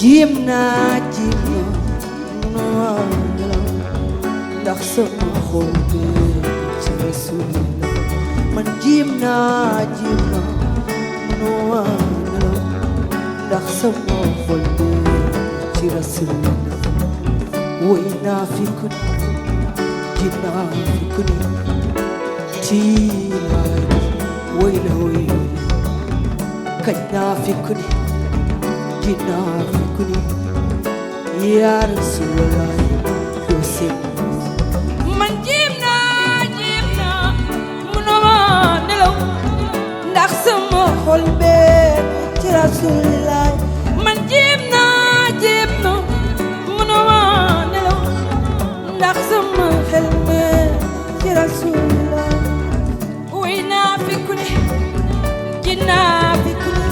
Jimna no ndax sama xol bi ci Rasulillah man jimna no ndax sama xol bi ci Rasulillah woy naa fi ku jinna fi ku ci woy la woy kañ naa fi ku jinna fi ku ya Rasulullah Yosef man jimna munuma nelaw ndax sama xol be ci Rasulullah man jimna munuma nelaw ndax sama xel be ci Rasulullah way naa fi ku ne jinna fi ku ne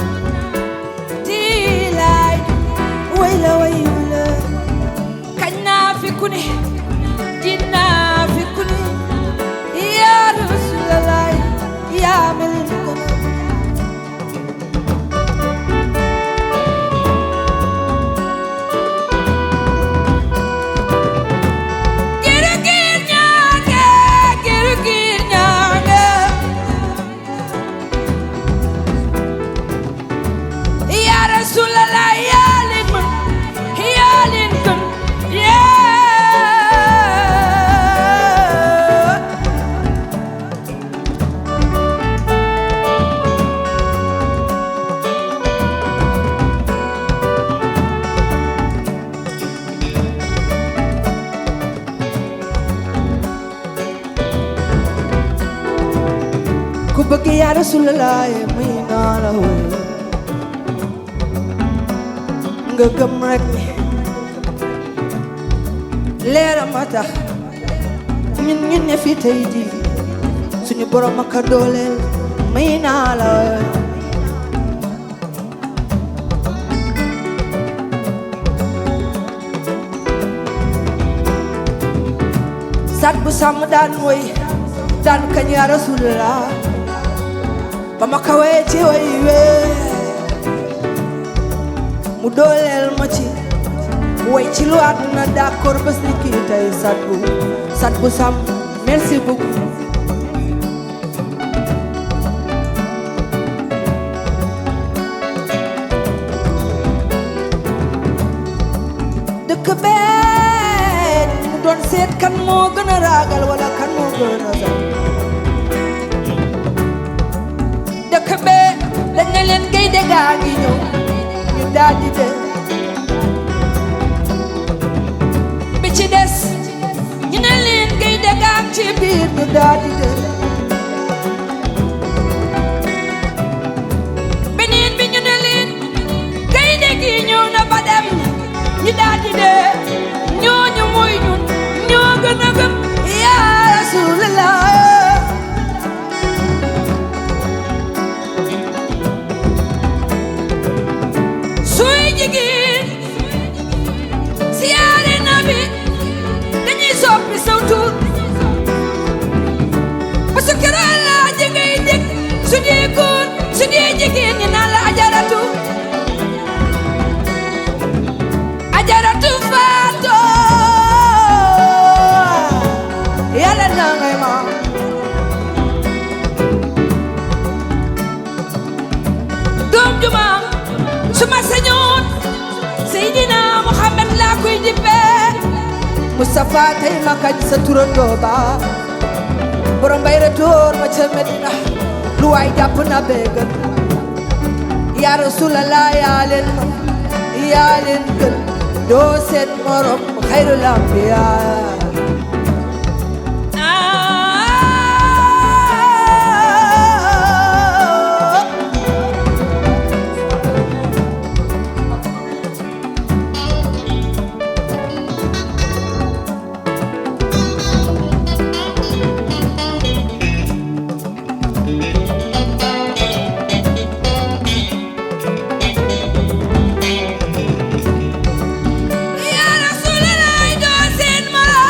tilay way la way la kañ naa fi ku ne jinna fi ku ne ya Rasulullah ya mel ku bëgg ya Rasulullah muy naa la woy nga gëm rek ni leeram a tax ñun ne fi tey ji suñu borom aka dooleel muy naa la woy sat bu sàmm daan woy daan kañ ya Rasulullah ba ma kawee ci way wee mu dooleel ma ci way ci lu àdduna d'accord bés ni kii tey sat bu sàmm merci beaucoup dëkk bee mu doon seet kan moo gën a ragal wala kan moo gën a sax dëkk bee dañ ne leen gaynde gaa ngi ñëw ñu daal di dee bi ci des ñu ne leen gaynde gaa ngi ci biir ñu daal di dee beneen bi ñu ne leen gaynde gi ñëw na ba dem ñu daal di dee ñooñu mooy ñun ñoo gën a gëm ya Rasulullah jigéen siyaare nabi dañuy soppi saw tur parce que la ngay dégg su dee góor su dee jigéen ñi naan la ajaratu Faatu yàlla na ngay ma doom juma su ma sañoon Seydina Muhammad laa koy dippee Mustafa tey ma kañ sa turandoo ba borom bay retoor ma ca Medina lu waay jàpp na bégal ya Rasulallah yaa leen gën doo seen morom xayrul anbiyaa Ya Rasulullah doo seen morom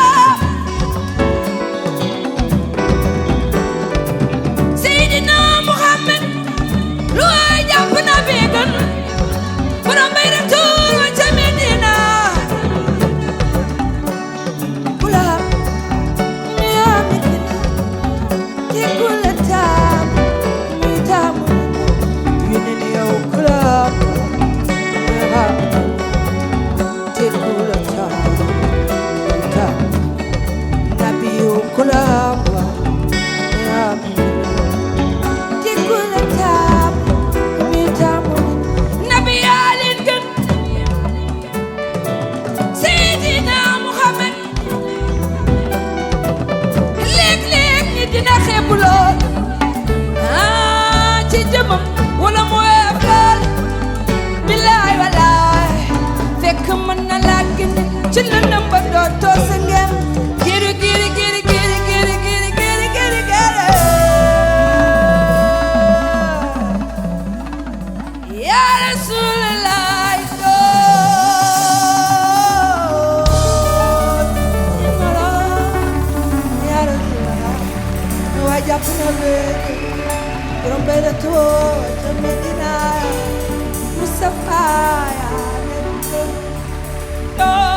te kula tam mi tam yenen yow kula te kula tam nabi yow kula te kula tam mi tam nabi alin gën Seydina Muhammad léeg-léeg nit dina xeebu lool ci jëmam wala mu weef lool bilaay walaay fekk mën na laa génne ci lëndëm ba dootoo sa ngem giri giri giri giri giri giri giri giri giri yaa Rasulallah jàpp na léegi borom bay la too ca Medina Mustafa yaa